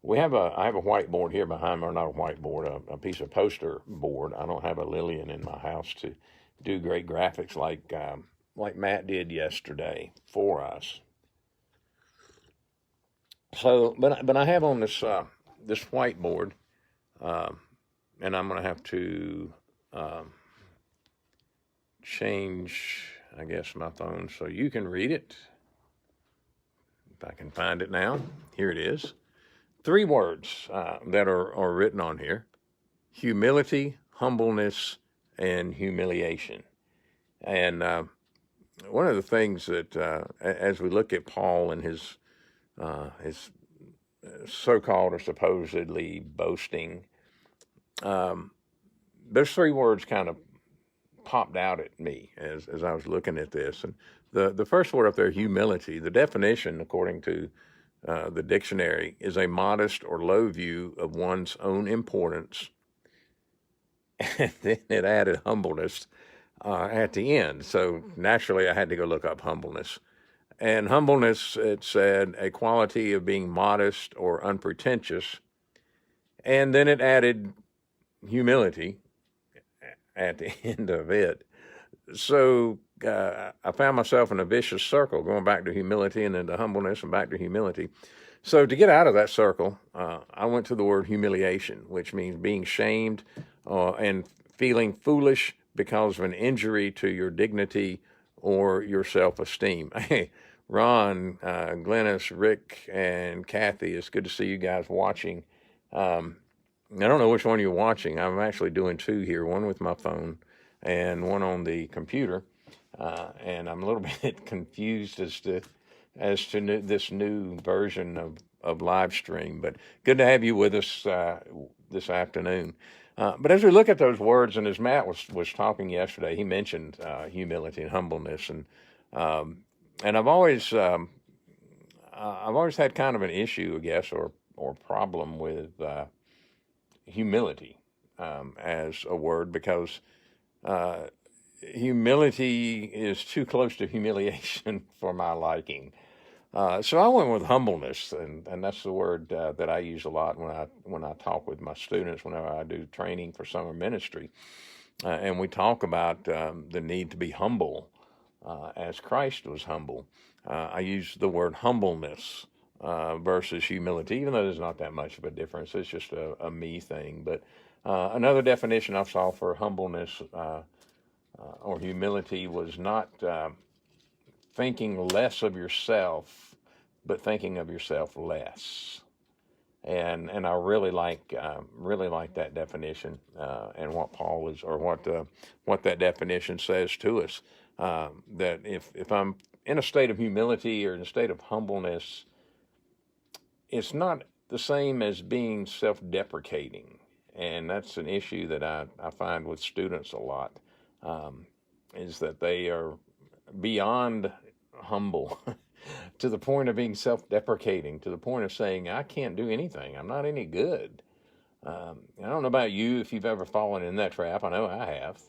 I have a whiteboard here behind me, or not a whiteboard, a piece of poster board. I don't have a Lillian in my house to do great graphics like Matt did yesterday for us. So, but I have on this whiteboard, uh, and I'm going to have to change, I guess, my phone so you can read it. If I can find it now, here it is. 3 words that are written on here: humility, humbleness, and humiliation. And one of the things that, as we look at Paul and his so-called or supposedly boasting, those 3 words kind of popped out at me as I was looking at this. And the first word up there, humility, the definition, according to the dictionary, is a modest or low view of one's own importance. And then it added humbleness at the end. So naturally, I had to go look up humbleness. And humbleness, it said, a quality of being modest or unpretentious. And then it added humility at the end of it. So I found myself in a vicious circle, going back to humility and then to humbleness and back to humility. So to get out of that circle, I went to the word humiliation, which means being shamed and feeling foolish because of an injury to your dignity or your self-esteem. Hey, Ron, Glennis, Rick, and Kathy, it's good to see you guys watching. I don't know which one you're watching. I'm actually doing 2 here, one with my phone and one on the computer. And I'm a little bit confused as to this new version of live stream. But good to have you with us this afternoon. But as we look at those words, and as Matt was talking yesterday, he mentioned humility and humbleness, and I've always had kind of an issue, I guess, or problem with humility as a word, because humility is too close to humiliation for my liking. So I went with humbleness, and that's the word that I use a lot when I talk with my students whenever I do training for summer ministry, and we talk about the need to be humble as Christ was humble. I use the word humbleness versus humility, even though there's not that much of a difference. It's just a me thing. But another definition I saw for humbleness or humility was not thinking less of yourself, but thinking of yourself less. And I really like that definition and what Paul is, or what that definition says to us. That if I'm in a state of humility or in a state of humbleness, it's not the same as being self-deprecating. And that's an issue that I find with students a lot, is that they are beyond humble to the point of being self-deprecating, to the point of saying, I can't do anything. I'm not any good. I don't know about you if you've ever fallen in that trap. I know I have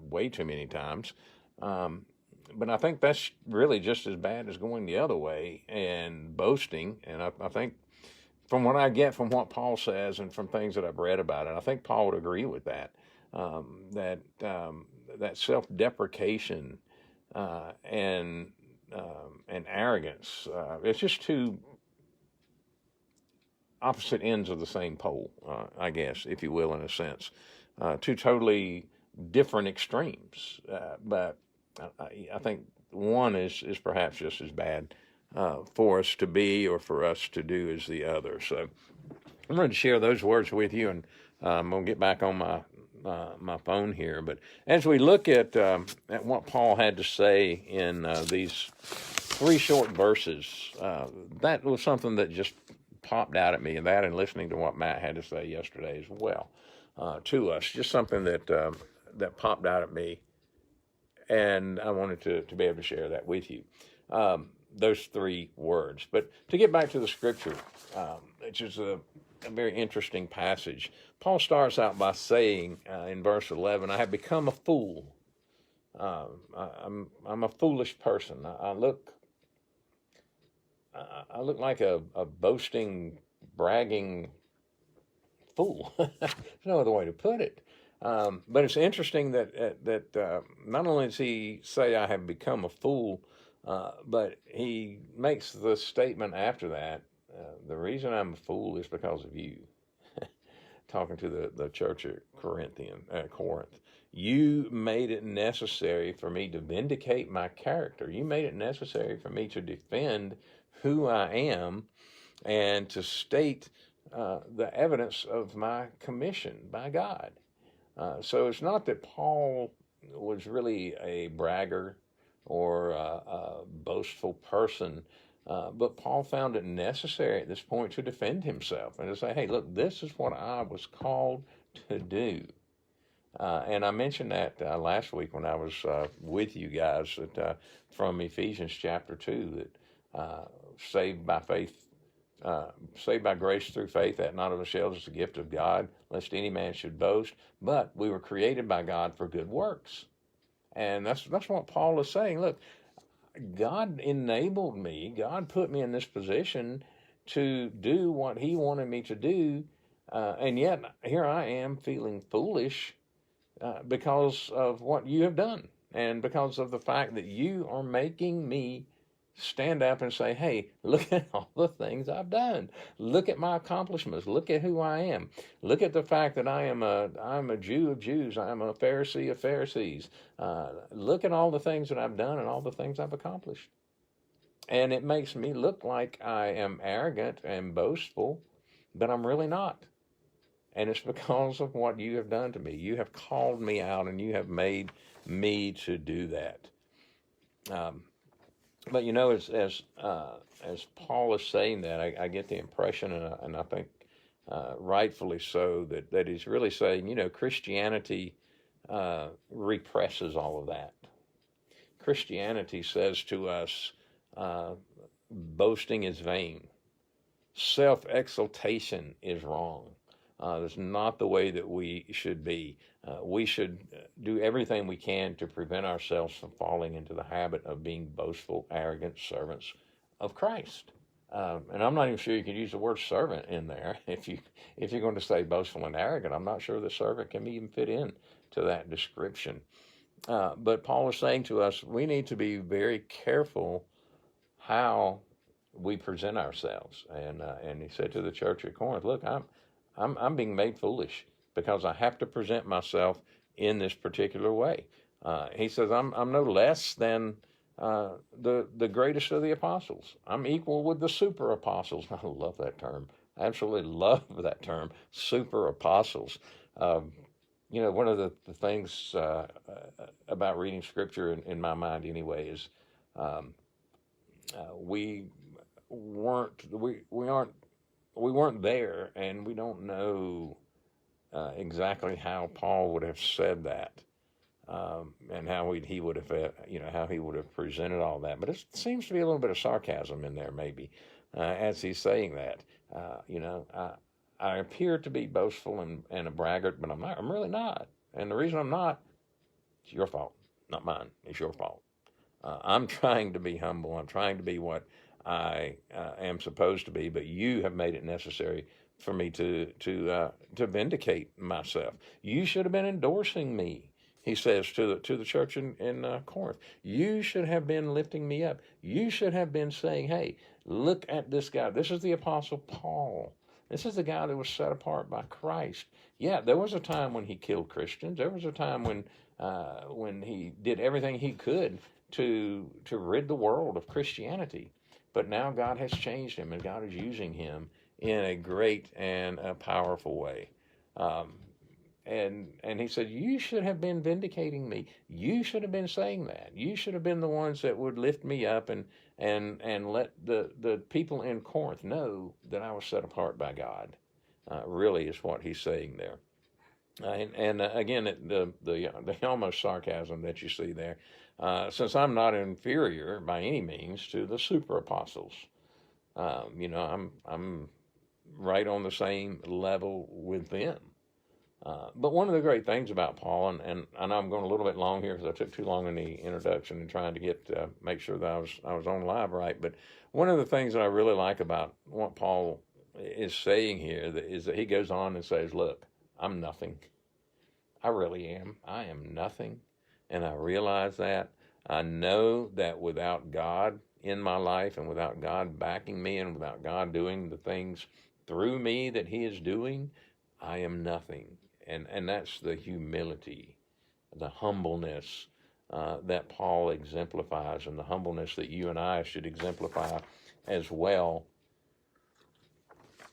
way too many times. But I think that's really just as bad as going the other way and boasting. And I think from what I get from what Paul says and from things that I've read about it, I think Paul would agree with that, that self-deprecation and arrogance, it's just two opposite ends of the same pole, I guess, if you will, in a sense. Two totally different extremes. But I think one is perhaps just as bad for us to be or for us to do as the other. So I'm going to share those words with you, and I'm going to get back on my phone here. But as we look at what Paul had to say in these 3 short verses, that was something that just popped out at me, and that, and listening to what Matt had to say yesterday as well to us, just something that popped out at me, and I wanted to be able to share that with you. Those 3 words. But to get back to the scripture, which is a very interesting passage, Paul starts out by saying in verse 11, I have become a fool. I'm a foolish person. I look like a boasting bragging fool. There's no other way to put it. But it's interesting that not only does he say, I have become a fool, but he makes the statement after that, the reason I'm a fool is because of you. Talking to the church at Corinth. You made it necessary for me to vindicate my character. You made it necessary for me to defend who I am and to state the evidence of my commission by God. So it's not that Paul was really a bragger or a boastful person, but Paul found it necessary at this point to defend himself and to say, hey, look, this is what I was called to do. And I mentioned that last week when I was with you guys from Ephesians chapter 2, that saved by faith, saved by grace through faith, that not of ourselves is a gift of God, lest any man should boast. But we were created by God for good works. And that's what Paul is saying. Look, God enabled me, God put me in this position to do what he wanted me to do, and yet here I am feeling foolish because of what you have done, and because of the fact that you are making me stand up and say, hey, look at all the things I've done. Look at my accomplishments. Look at who I am. Look at the fact that I'm a Jew of Jews. I'm a Pharisee of Pharisees. Look at all the things that I've done and all the things I've accomplished. And it makes me look like I am arrogant and boastful, but I'm really not. And it's because of what you have done to me. You have called me out and you have made me to do that. But you know, as Paul is saying that, I get the impression, and I think rightfully so, that he's really saying, you know, Christianity represses all of that. Christianity says to us, boasting is vain. Self-exaltation is wrong. That's not the way that we should be. We should do everything we can to prevent ourselves from falling into the habit of being boastful, arrogant servants of Christ. And I'm not even sure you could use the word servant in there. If you're going to say boastful and arrogant, I'm not sure the servant can even fit in to that description. But Paul is saying to us, we need to be very careful how we present ourselves. And he said to the church at Corinth, look, I'm being made foolish because I have to present myself in this particular way. He says, I'm no less than the greatest of the apostles. I'm equal with the super apostles. I love that term. I absolutely love that term, super apostles. You know, one of the things about reading Scripture in my mind anyway is we weren't there, and we don't know exactly how Paul would have said that, and how he would have, how he would have presented all that. But it seems to be a little bit of sarcasm in there, maybe, as he's saying that. I appear to be boastful and a braggart, but I'm not. I'm really not. And the reason I'm not, it's your fault, not mine. It's your fault. I'm trying to be humble. I'm trying to be what I am supposed to be, but you have made it necessary for me to vindicate myself. You should have been endorsing me, he says to the church in Corinth. You should have been lifting me up. You should have been saying, hey, look at this guy. This is the Apostle Paul. This is the guy that was set apart by Christ. Yeah, there was a time when he killed Christians. There was a time when he did everything he could to rid the world of Christianity. But now God has changed him, and God is using him in a great and a powerful way. And he said, you should have been vindicating me. You should have been saying that. You should have been the ones that would lift me up and let the people in Corinth know that I was set apart by God. Really is what he's saying there. Again, the almost sarcasm that you see there, since I'm not inferior by any means to the super apostles, I'm right on the same level with them. But one of the great things about Paul, and I know I'm going a little bit long here because I took too long in the introduction and trying to make sure that I was on live right. But one of the things that I really like about what Paul is saying here is that he goes on and says, look, I'm nothing. I really am. I am nothing. And I realize that. I know that without God in my life and without God backing me and without God doing the things through me that he is doing, I am nothing. And that's the humility, the humbleness that Paul exemplifies, and the humbleness that you and I should exemplify as well.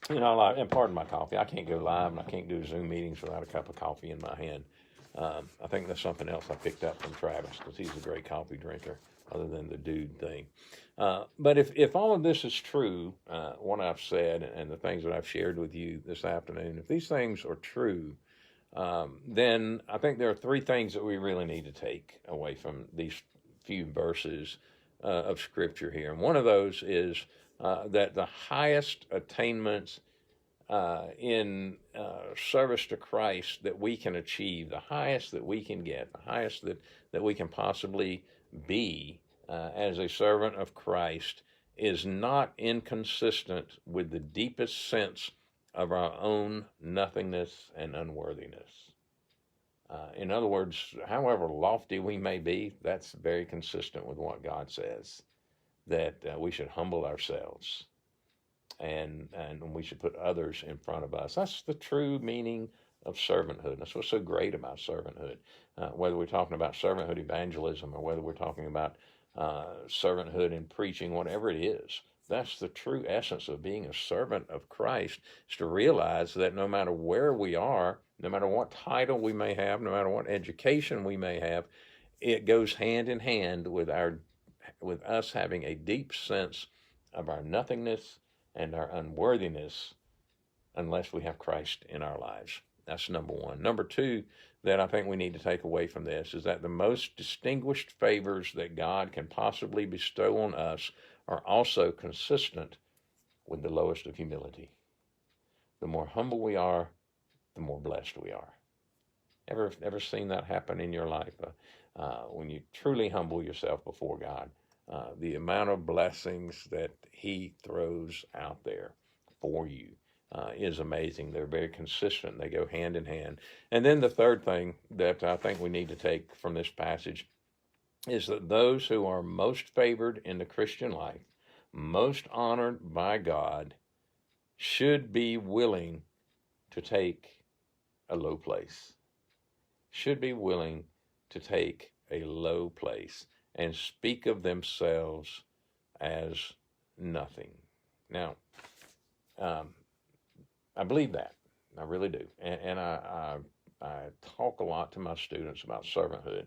You know, and pardon my coffee. I can't go live and I can't do Zoom meetings without a cup of coffee in my hand. I think that's something else I picked up from Travis, because he's a great coffee drinker, other than the dude thing. But if all of this is true, what I've said and the things that I've shared with you this afternoon, if these things are true, then I think there are three things that we really need to take away from these few verses of Scripture here. And one of those is that the highest attainments in service to Christ that we can achieve, the highest that we can get, the highest that we can possibly be as a servant of Christ, is not inconsistent with the deepest sense of our own nothingness and unworthiness. In other words, however lofty we may be, that's very consistent with what God says, that we should humble ourselves and we should put others in front of us. That's the true meaning of servanthood. That's what's so great about servanthood. Whether we're talking about servanthood evangelism or whether we're talking about servanthood in preaching, whatever it is, that's the true essence of being a servant of Christ, is to realize that no matter where we are, no matter what title we may have, no matter what education we may have, it goes hand in hand with us having a deep sense of our nothingness and our unworthiness unless we have Christ in our lives. That's number one. Number two, that I think we need to take away from this, is that the most distinguished favors that God can possibly bestow on us are also consistent with the lowest of humility. The more humble we are, the more blessed we are. Ever seen that happen in your life? When you truly humble yourself before God, the amount of blessings that he throws out there for you is amazing. They're very consistent. They go hand in hand. And then the third thing that I think we need to take from this passage is that those who are most favored in the Christian life, most honored by God, should be willing to take a low place. Should be willing to take a low place and speak of themselves as nothing. Now, I believe that. I really do. And I talk a lot to my students about servanthood,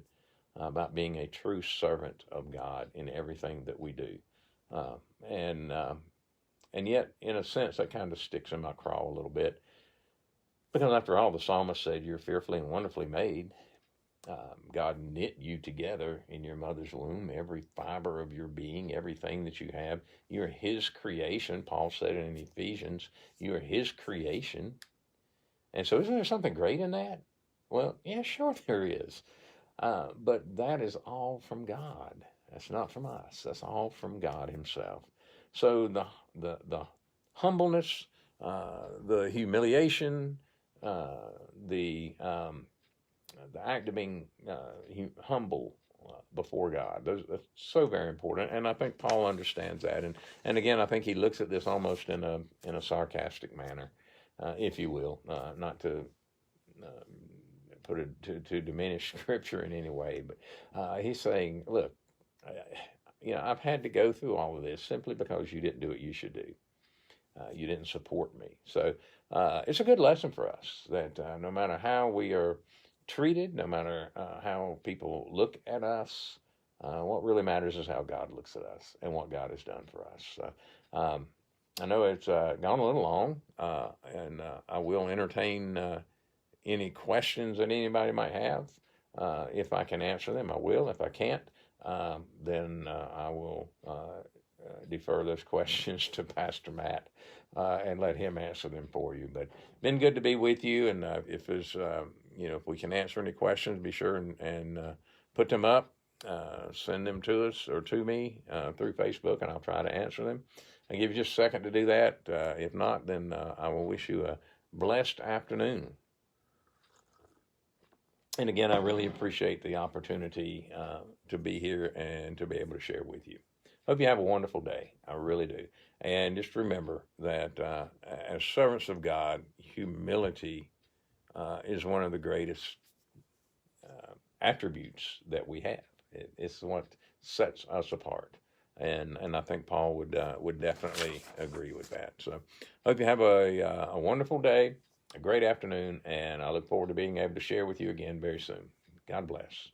about being a true servant of God in everything that we do. And yet, in a sense, that kind of sticks in my craw a little bit. Because after all, the psalmist said, you're fearfully and wonderfully made. God knit you together in your mother's womb, every fiber of your being, everything that you have. You're his creation. Paul said it in Ephesians. You are his creation. And so isn't there something great in that? Well, yeah, sure there is. But that is all from God. That's not from us. That's all from God himself. So the humbleness, the humiliation, the act of being humble before God, that's so very important. And I think Paul understands that. And again, I think he looks at this almost in a sarcastic manner, if you will, not to put it to diminish Scripture in any way, but he's saying, look, I've had to go through all of this simply because you didn't do what you should do. You didn't support me. So it's a good lesson for us that no matter how we are treated, no matter how people look at us, what really matters is how God looks at us and what God has done for us. So, I know it's gone a little long, and I will entertain any questions that anybody might have. If I can answer them, I will. If I can't, then I will defer those questions to Pastor Matt and let him answer them for you. But been good to be with you, and if there's if we can answer any questions, be sure and put them up, send them to us or to me through Facebook, and I'll try to answer them. I give you just a second to do that. If not, then I will wish you a blessed afternoon. And again, I really appreciate the opportunity to be here and to be able to share with you. Hope you have a wonderful day. I really do. And just remember that as servants of God, humility is one of the greatest attributes that we have. It's what sets us apart. And I think Paul would definitely agree with that. So, hope you have a wonderful day, a great afternoon, and I look forward to being able to share with you again very soon. God bless.